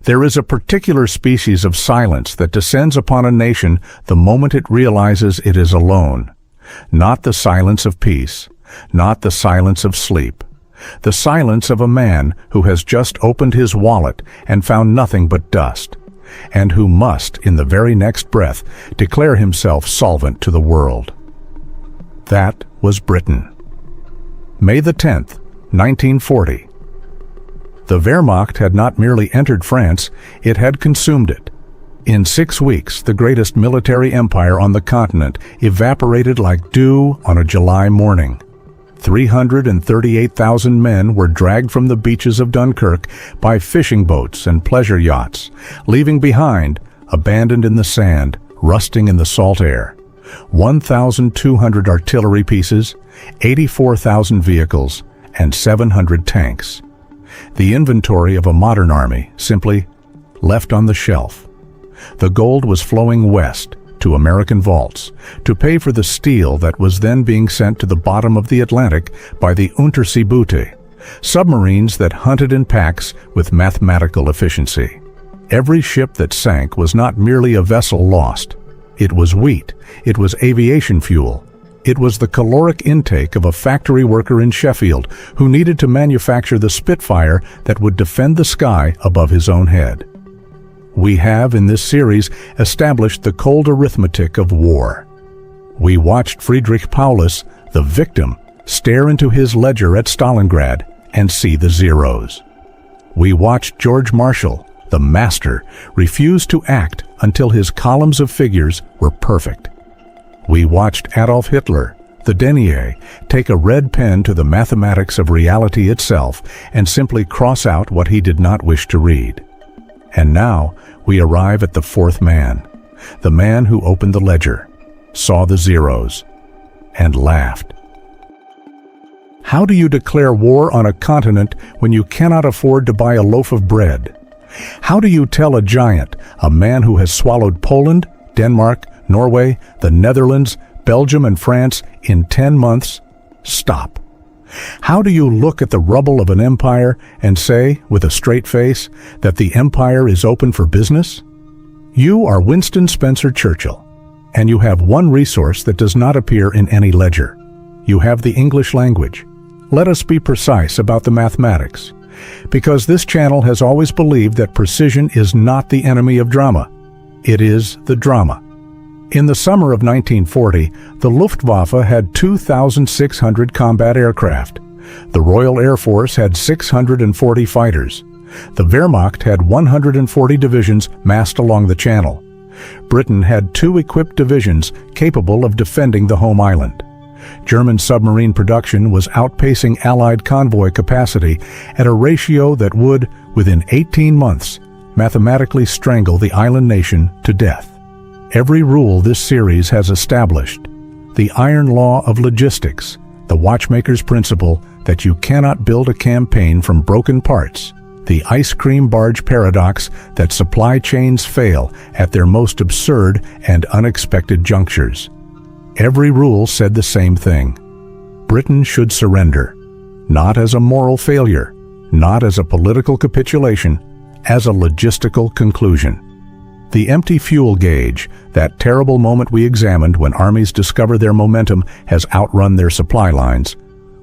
There is a particular species of silence that descends upon a nation the moment it realizes it is alone. Not the silence of peace, not the silence of sleep. The silence of a man who has just opened his wallet and found nothing but dust, and who must, in the very next breath, declare himself solvent to the world. That was Britain. May the 10th, 1940. The Wehrmacht had not merely entered France, it had consumed it. In 6 weeks, the greatest military empire on the continent evaporated like dew on a July morning. 338,000 men were dragged from the beaches of Dunkirk by fishing boats and pleasure yachts, leaving behind, abandoned in the sand, rusting in the salt air, 1,200 artillery pieces, 84,000 vehicles, and 700 tanks. The inventory of a modern army simply left on the shelf. The gold was flowing west to American vaults to pay for the steel that was then being sent to the bottom of the Atlantic by the Unterseeboote, submarines that hunted in packs with mathematical efficiency. Every ship that sank was not merely a vessel lost. It was wheat, it was aviation fuel, it was the caloric intake of a factory worker in Sheffield who needed to manufacture the Spitfire that would defend the sky above his own head. We have, in this series, established the cold arithmetic of war. We watched Friedrich Paulus, the victim, stare into his ledger at Stalingrad and see the zeros. We watched George Marshall, the master, refuse to act until his columns of figures were perfect. We watched Adolf Hitler, the denier, take a red pen to the mathematics of reality itself and simply cross out what he did not wish to read. And now we arrive at the fourth man, the man who opened the ledger, saw the zeros, and laughed. How do you declare war on a continent when you cannot afford to buy a loaf of bread? How do you tell a giant, a man who has swallowed Poland, Denmark, Norway, the Netherlands, Belgium, and France in 10 months, stop? How do you look at the rubble of an empire and say, with a straight face, that the empire is open for business? You are Winston Spencer Churchill, and you have one resource that does not appear in any ledger. You have the English language. Let us be precise about the mathematics, because this channel has always believed that precision is not the enemy of drama. It is the drama. In the summer of 1940, the Luftwaffe had 2,600 combat aircraft. The Royal Air Force had 640 fighters. The Wehrmacht had 140 divisions massed along the Channel. Britain had 2 equipped divisions capable of defending the home island. German submarine production was outpacing Allied convoy capacity at a ratio that would, within 18 months, mathematically strangle the island nation to death. Every rule this series has established, the iron law of logistics, the watchmaker's principle that you cannot build a campaign from broken parts, the ice cream barge paradox that supply chains fail at their most absurd and unexpected junctures. Every rule said the same thing. Britain should surrender, not as a moral failure, not as a political capitulation, as a logistical conclusion. The empty fuel gauge, that terrible moment we examined when armies discover their momentum has outrun their supply lines,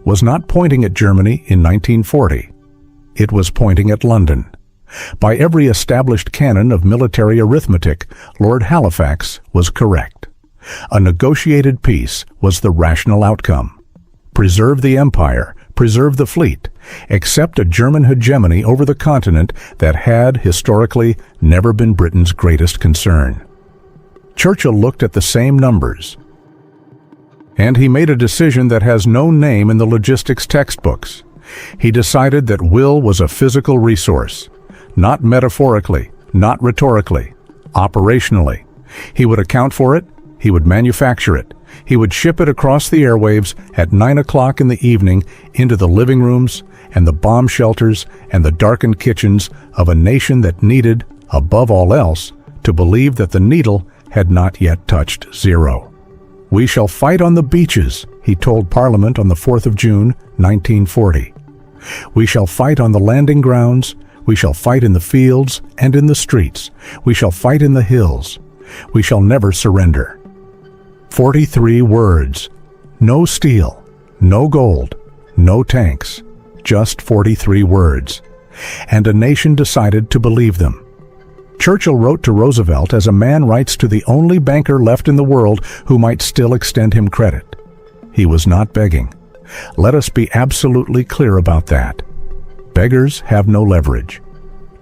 was not pointing at Germany in 1940. It was pointing at London. By every established canon of military arithmetic, Lord Halifax was correct. A negotiated peace was the rational outcome. Preserve the empire, preserve the fleet, accept a German hegemony over the continent that had, historically, never been Britain's greatest concern. Churchill looked at the same numbers, and he made a decision that has no name in the logistics textbooks. He decided that will was a physical resource, not metaphorically, not rhetorically, operationally. He would account for it, he would manufacture it, he would ship it across the airwaves at 9 o'clock in the evening into the living rooms and the bomb shelters and the darkened kitchens of a nation that needed, above all else, to believe that the needle had not yet touched zero. "We shall fight on the beaches," he told Parliament on the 4th of June, 1940. "We shall fight on the landing grounds, We shall fight in the fields and in the streets. We shall fight in the hills. We shall never surrender. 43 words. No steel, no gold, no tanks. Just 43 words. And a nation decided to believe them. Churchill wrote to Roosevelt as a man writes to the only banker left in the world who might still extend him credit. He was not begging. Let us be absolutely clear about that. Beggars have no leverage.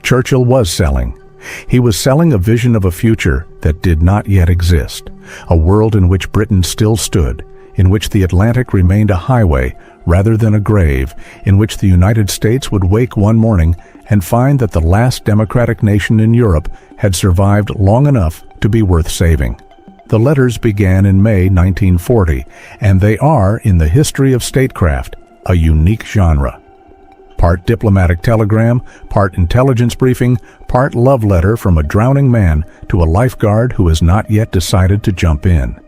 Churchill was selling. He was selling a vision of a future that did not yet exist, a world in which Britain still stood, in which the Atlantic remained a highway rather than a grave, in which the United States would wake one morning and find that the last democratic nation in Europe had survived long enough to be worth saving. The letters began in May 1940, and they are, in the history of statecraft, a unique genre. Part diplomatic telegram, part intelligence briefing, part love letter from a drowning man to a lifeguard who has not yet decided to jump in.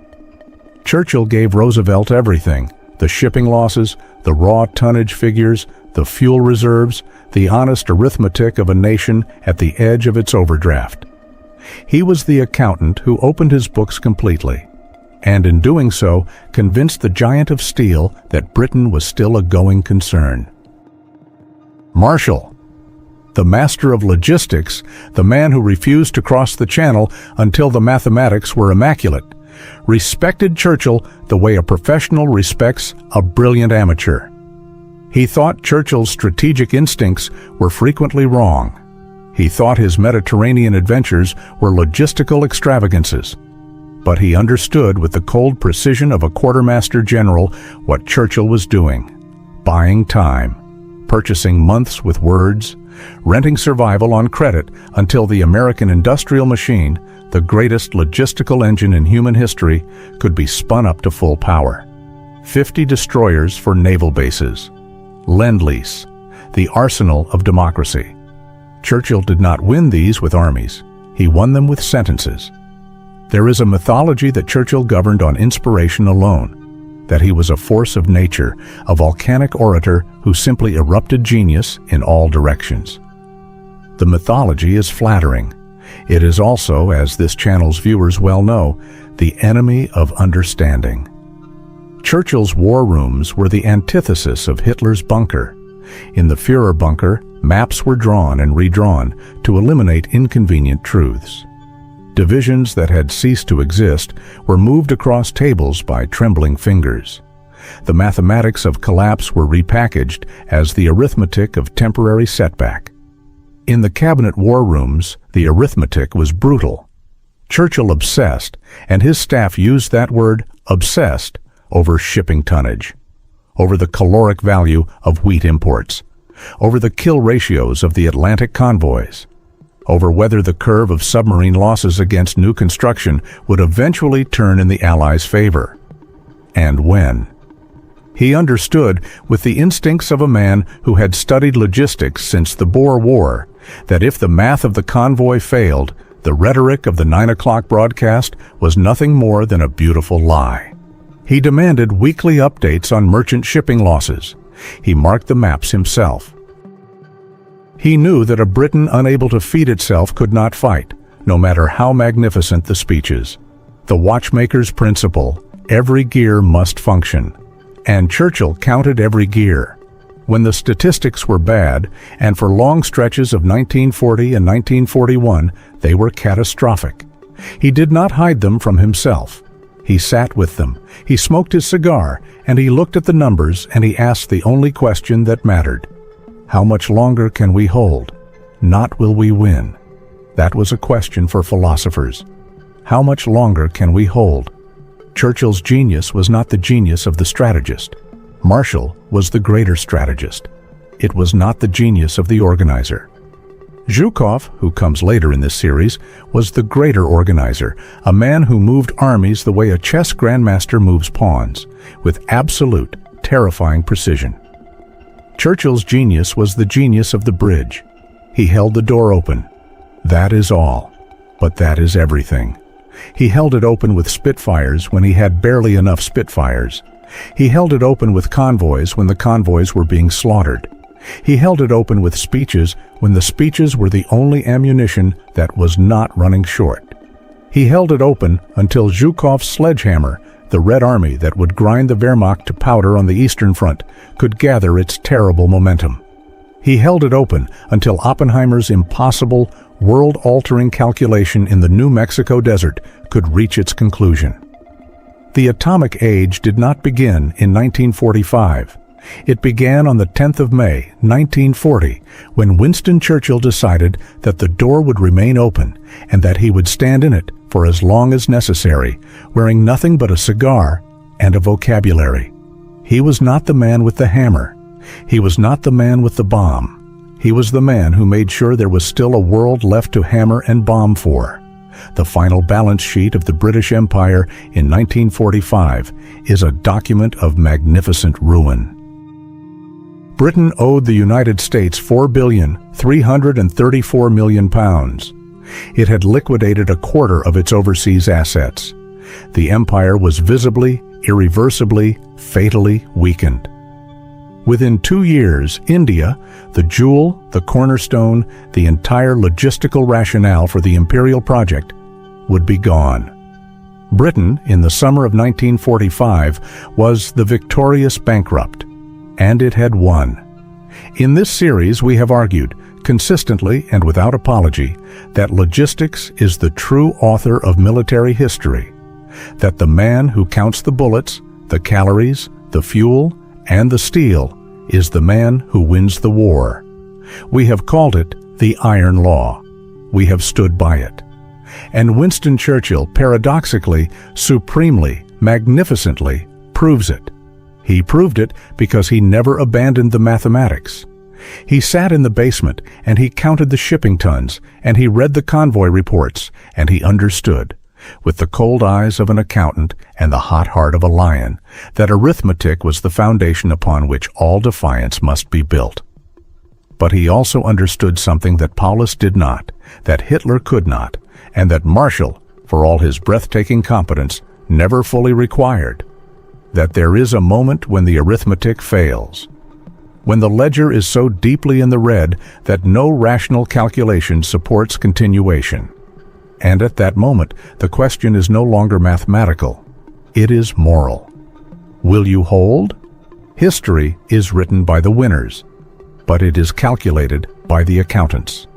Churchill gave Roosevelt everything: the shipping losses, the raw tonnage figures, the fuel reserves, the honest arithmetic of a nation at the edge of its overdraft. He was the accountant who opened his books completely, and in doing so convinced the giant of steel that Britain was still a going concern. Marshall, the master of logistics, the man who refused to cross the channel until the mathematics were immaculate, respected Churchill the way a professional respects a brilliant amateur. He thought Churchill's strategic instincts were frequently wrong. He thought his Mediterranean adventures were logistical extravagances. But he understood with the cold precision of a quartermaster general what Churchill was doing: buying time, purchasing months with words, renting survival on credit until the American industrial machine, the greatest logistical engine in human history, could be spun up to full power. 50 destroyers for naval bases. Lend-Lease, the arsenal of democracy. Churchill did not win these with armies. He won them with sentences. There is a mythology that Churchill governed on inspiration alone, that he was a force of nature, a volcanic orator who simply erupted genius in all directions. The mythology is flattering. It is also, as this channel's viewers well know, the enemy of understanding. Churchill's war rooms were the antithesis of Hitler's bunker. In the Führer bunker, maps were drawn and redrawn to eliminate inconvenient truths. Divisions that had ceased to exist were moved across tables by trembling fingers. The mathematics of collapse were repackaged as the arithmetic of temporary setback. In the cabinet war rooms, the arithmetic was brutal. Churchill obsessed, and his staff used that word, obsessed, over shipping tonnage, over the caloric value of wheat imports, over the kill ratios of the Atlantic convoys, over whether the curve of submarine losses against new construction would eventually turn in the Allies' favor, and when. He understood, with the instincts of a man who had studied logistics since the Boer War, that if the math of the convoy failed, the rhetoric of the 9 o'clock broadcast was nothing more than a beautiful lie. He demanded weekly updates on merchant shipping losses. He marked the maps himself. He knew that a Britain unable to feed itself could not fight, no matter how magnificent the speeches. The watchmaker's principle: every gear must function. And Churchill counted every gear. When the statistics were bad, and for long stretches of 1940 and 1941, they were catastrophic, he did not hide them from himself. He sat with them, he smoked his cigar, and he looked at the numbers, and he asked the only question that mattered: how much longer can we hold? Not will we win. That was a question for philosophers. How much longer can we hold? Churchill's genius was not the genius of the strategist. Marshall was the greater strategist. It was not the genius of the organizer. Zhukov, who comes later in this series, was the greater organizer, a man who moved armies the way a chess grandmaster moves pawns, with absolute, terrifying precision. Churchill's genius was the genius of the bridge. He held the door open. That is all, but that is everything. He held it open with Spitfires when he had barely enough Spitfires. He held it open with convoys when the convoys were being slaughtered. He held it open with speeches when the speeches were the only ammunition that was not running short. He held it open until Zhukov's sledgehammer, the Red Army that would grind the Wehrmacht to powder on the Eastern Front, could gather its terrible momentum. He held it open until Oppenheimer's impossible, world-altering calculation in the New Mexico desert could reach its conclusion. The atomic age did not begin in 1945. It began on the 10th of May, 1940, when Winston Churchill decided that the door would remain open and that he would stand in it for as long as necessary, wearing nothing but a cigar and a vocabulary. He was not the man with the hammer. He was not the man with the bomb. He was the man who made sure there was still a world left to hammer and bomb for. The final balance sheet of the British Empire in 1945 is a document of magnificent ruin. Britain owed the United States £4,334 million. It had liquidated a quarter of its overseas assets. The empire was visibly, irreversibly, fatally weakened. Within 2 years, India, the jewel, the cornerstone, the entire logistical rationale for the imperial project, would be gone. Britain, in the summer of 1945, was the victorious bankrupt, and it had won. In this series, we have argued, consistently and without apology, that logistics is the true author of military history, that the man who counts the bullets, the calories, the fuel, and the steel is the man who wins the war. We have called it the Iron Law. We have stood by it. And Winston Churchill, paradoxically, supremely, magnificently, proves it. He proved it because he never abandoned the mathematics. He sat in the basement and he counted the shipping tons and he read the convoy reports and he understood, with the cold eyes of an accountant and the hot heart of a lion, that arithmetic was the foundation upon which all defiance must be built. But he also understood something that Paulus did not, that Hitler could not, and that Marshall, for all his breathtaking competence, never fully required: that there is a moment when the arithmetic fails, when the ledger is so deeply in the red that no rational calculation supports continuation. And at that moment, the question is no longer mathematical. It is moral. Will you hold? History is written by the winners, but it is calculated by the accountants.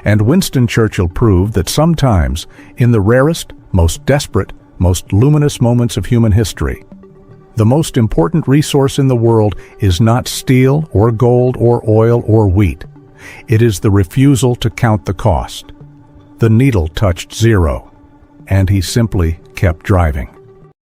And Winston Churchill proved that sometimes, in the rarest, most desperate, most luminous moments of human history, the most important resource in the world is not steel or gold or oil or wheat. It is the refusal to count the cost. The needle touched zero, and he simply kept driving.